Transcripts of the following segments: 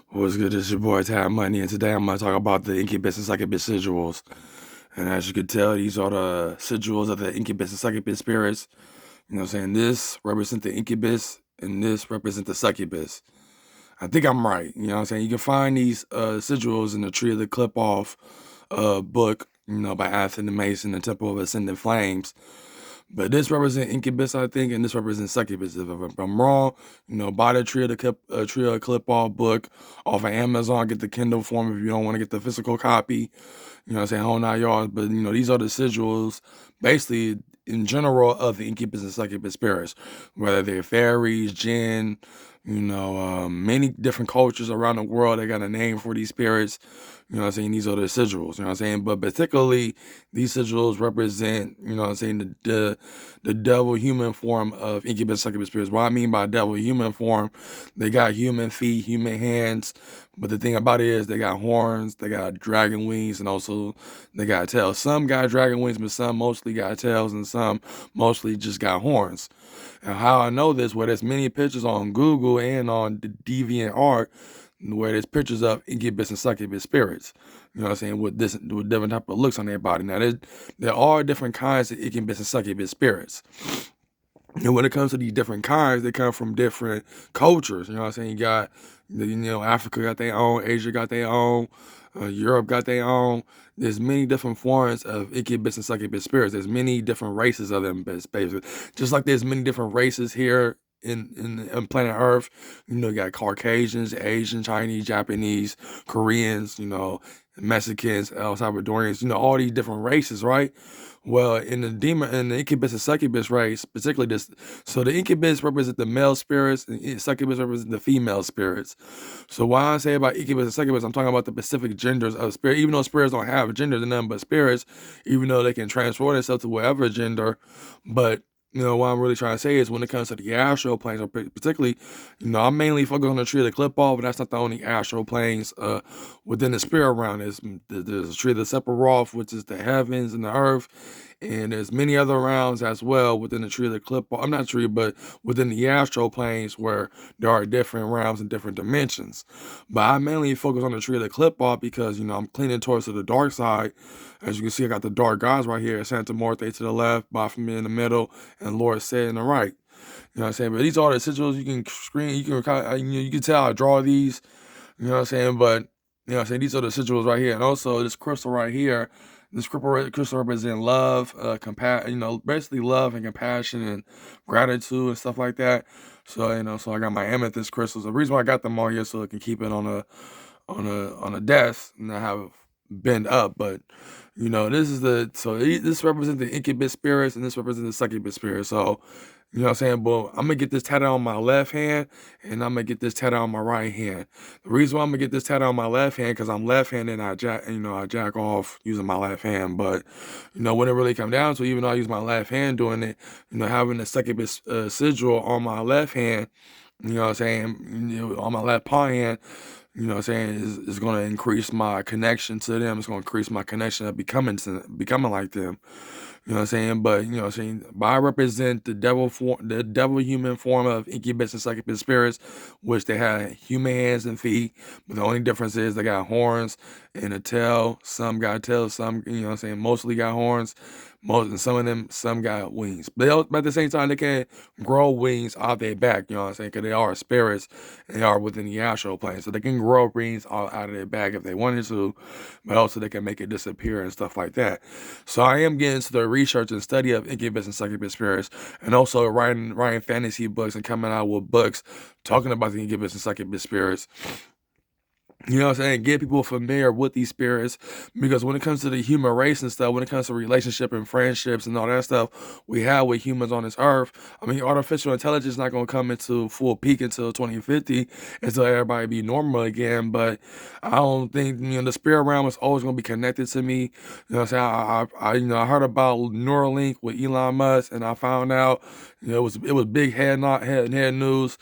What's good? It's your boy Tab Money, and today I'm going to talk about the Incubus and Succubus sigils. And as you can tell, these are the sigils of the Incubus and Succubus spirits. You know what I'm saying? This represents the Incubus, and this represents the Succubus. I think I'm right. You know what I'm saying? You can find these sigils in the Tree of the Clip-Off book, by Anthony Mason, the Temple of Ascended Flames. But this represents Incubus, I think, and this represents Succubus. If I'm wrong, buy the Tree of the Clip Off book off of Amazon. Get the Kindle form if you don't want to get the physical copy. You know what I'm saying? Whole 9 yards. But, these are the sigils, basically, in general, of the Incubus and Succubus spirits. Whether they're fairies, jinn, many different cultures around the world, they got a name for these spirits. You know what I'm saying? These are the sigils, you know what I'm saying? But particularly, these sigils represent, the devil human form of Incubus Succubus spirits. What I mean by devil human form, they got human feet, human hands, but the thing about it is they got horns, they got dragon wings, and also they got tails. Some got dragon wings, but some mostly got tails, and some mostly just got horns. And how I know this, well, there's many pictures on Google and on the DeviantArt where there's pictures of Incubus and Succubus spirits. You know what I'm saying? With different type of looks on their body. Now, there are different kinds of Incubus and Succubus spirits. And when it comes to these different kinds, they come from different cultures. You know what I'm saying? You got, Africa got their own, Asia got their own, Europe got their own. There's many different forms of Incubus and Succubus spirits. There's many different races of them, basically. Just like there's many different races here in planet Earth. You got Caucasians, Asian, Chinese, Japanese, Koreans, Mexicans, El Salvadorians, all these different races, right? Well, in the Incubus and Succubus race, particularly this, so the Incubus represent the male spirits, and Succubus represent the female spirits. So what I say about Incubus and Succubus, I'm talking about the specific genders of spirit. Even though spirits don't have genders in them, but spirits, even though they can transform themselves to whatever gender, but what I'm really trying to say is when it comes to the astral planes, or particularly, I'm mainly focused on the Tree of the Clip-Off, but that's not the only astral planes within the spirit realm. There's the Tree of the Sephiroth, which is the heavens and the earth, and there's many other realms as well within the Tree of the Clip-Off. I'm not tree, but within the astral planes where there are different realms and different dimensions. But I mainly focus on the Tree of the Clip-Off because, I'm cleaning towards the dark side. As you can see, I got the dark gods right here, Santa Morte to the left, Baphomet in the middle, and Lord Set in the right. You know what I'm saying? But these are the sigils you can screen. You can tell I draw these. You know what I'm saying? But these are the sigils right here, and also this crystal right here. This crystal represents love, basically love and compassion and gratitude and stuff like that. So so I got my amethyst crystals. The reason why I got them all here so I can keep it on a desk and I have bend up, but this represents the Incubus spirits and this represents the Succubus spirits. So, what I'm saying? But I'm gonna get this tattoo on my left hand and I'm gonna get this tattoo on my right hand. The reason why I'm gonna get this tattoo on my left hand because I'm left-handed and I jack off using my left hand. But when it really come down to, even though I use my left hand doing it, having the Succubus sigil on my left hand, what I'm saying, on my left palm hand, what I'm saying, is going to increase my connection to them. It's going to increase my connection of becoming like them. You know what I'm saying? But, but I represent the devil human form of Incubus and Succubus spirits, which they have human hands and feet. But the only difference is they got horns and a tail. Some got tails, some, mostly got horns. And some got wings. But at the same time, they can grow wings off their back, you know what I'm saying? Because they are spirits and they are within the astral plane. So they can grow wings out of their back if they wanted to, but also they can make it disappear and stuff like that. So I am getting into the research and study of Incubus and Succubus spirits, and also writing fantasy books and coming out with books talking about the Incubus and Succubus spirits. You know what I'm saying? Get people familiar with these spirits, because when it comes to the human race and stuff, when it comes to relationship and friendships and all that stuff we have with humans on this earth, I mean, artificial intelligence is not going to come into full peak until 2050, until everybody be normal again. But I don't think, the spirit realm is always going to be connected to me. You know what I'm saying? I heard about Neuralink with Elon Musk, and I found out, it was big head news.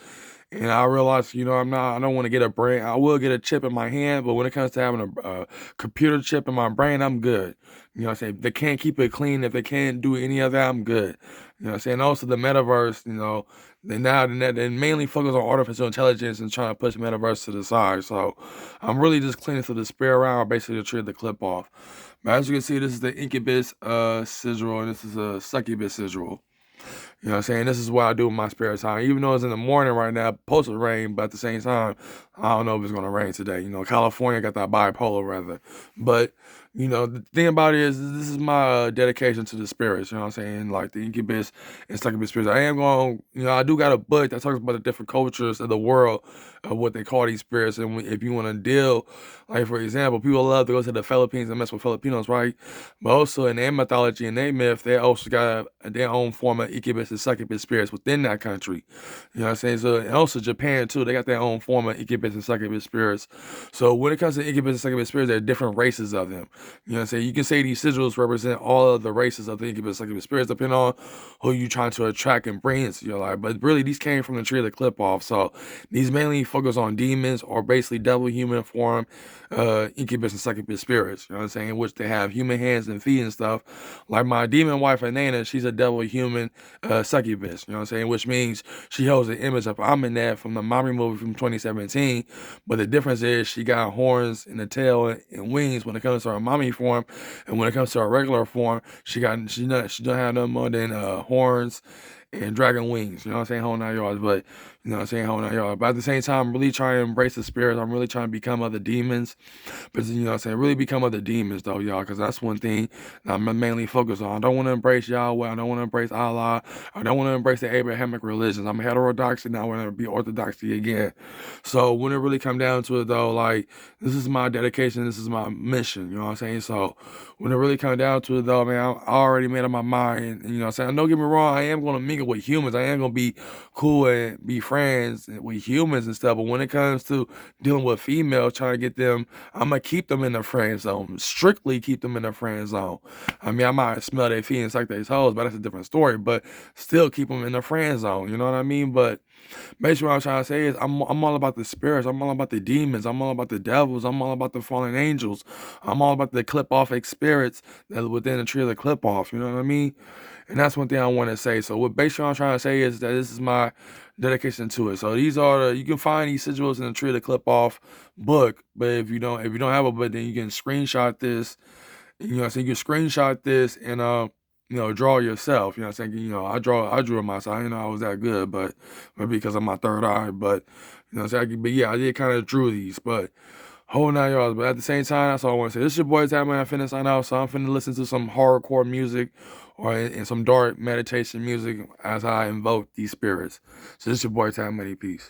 And I realized, you know, I don't want to get a brain. I will get a chip in my hand, but when it comes to having a computer chip in my brain, I'm good. You know what I'm saying? If they can't keep it clean, if they can't do any of that, I'm good. You know what I'm saying? Also, the metaverse, you know, they mainly focus on artificial intelligence and trying to push metaverse to the side. So I'm really just cleaning to the spare around, basically to trade the clip off. But as you can see, this is the Incubus sigil, and this is a Succubus sigil. You know what I'm saying? This is what I do with my spare time. Even though it's in the morning right now, supposed to rain, but at the same time, I don't know if it's going to rain today. You know, California got that bipolar weather. But, you know, the thing about it is, this is my dedication to the spirits. You know what I'm saying? Like the Incubus and Succubus spirits. I am going, you know, I do got a book that talks about the different cultures of the world of what they call these spirits. And if you want to deal, like for example, people love to go to the Philippines and mess with Filipinos, right? But also in their mythology and their myth, they also got their own form of Incubus and Succubus spirits within that country. You know what I'm saying? So, and also Japan too, they got their own form of Incubus and Succubus spirits. So when it comes to Incubus and Succubus spirits, there are different races of them. You know what I'm saying? You can say these sigils represent all of the races of the Incubus and Succubus spirits, depending on who you're trying to attract and bring into your life. But really, these came from the tree of the clip off. So these mainly focus on demons or basically devil human form Incubus and Succubus spirits, you know what I'm saying, which they have human hands and feet and stuff. Like my Demon Wife Anaina, she's a devil human Succubus, you know what I'm saying, which means she holds the image of Amenad from the mommy movie from 2017, but the difference is she got horns in the tail and wings when it comes to her mommy form, and when it comes to her regular form, she don't have no more than horns and dragon wings, you know what I'm saying, whole 9 yards, but you know what I'm saying, whole 9 yards. But at the same time, I'm really trying to embrace the spirits. I'm really trying to become other demons. But you know what I'm saying, really become other demons though, y'all, because that's one thing that I'm mainly focused on. I don't want to embrace Yahweh. I don't want to embrace Allah. I don't want to embrace the Abrahamic religions. I'm heterodoxy now. I want to be orthodoxy again. So when it really come down to it though, like this is my dedication. This is my mission. You know what I'm saying? So when it really come down to it though, man, I already made up my mind. And, you know what I'm saying? Don't get me wrong. I am going to mingle with humans. I am going to be cool and be friends with humans and stuff. But when it comes to dealing with females, trying to get them, I'm going to keep them in the friend zone. Strictly keep them in the friend zone. I mean, I might smell their feet and suck their toes, but that's a different story. But still keep them in the friend zone. You know what I mean? But basically what I'm trying to say is I'm all about the spirits. I'm all about the demons. I'm all about the devils. I'm all about the fallen angels. I'm all about the clip off spirits that are within the tree of the clip off. You know what I mean? And that's one thing I want to say. So what basically I'm trying to say is that this is my dedication to it. So these are you can find these sigils in the tree of the clip off book. But if you don't have a book, then you can screenshot this. You know what I'm saying? You can screenshot this and you know, draw yourself. You know what I'm saying? You know, I drew it myself. I didn't know I was that good, but maybe because of my third eye. But you know what I'm saying? But yeah, I did kind of drew these, but whole 9 yards. But at the same time, that's all I want to say. This is your boy Tammy. I'm finna sign out, so I'm finna listen to some hardcore music or in some dark meditation music as I invoke these spirits. So this is your boy Tammy. Peace.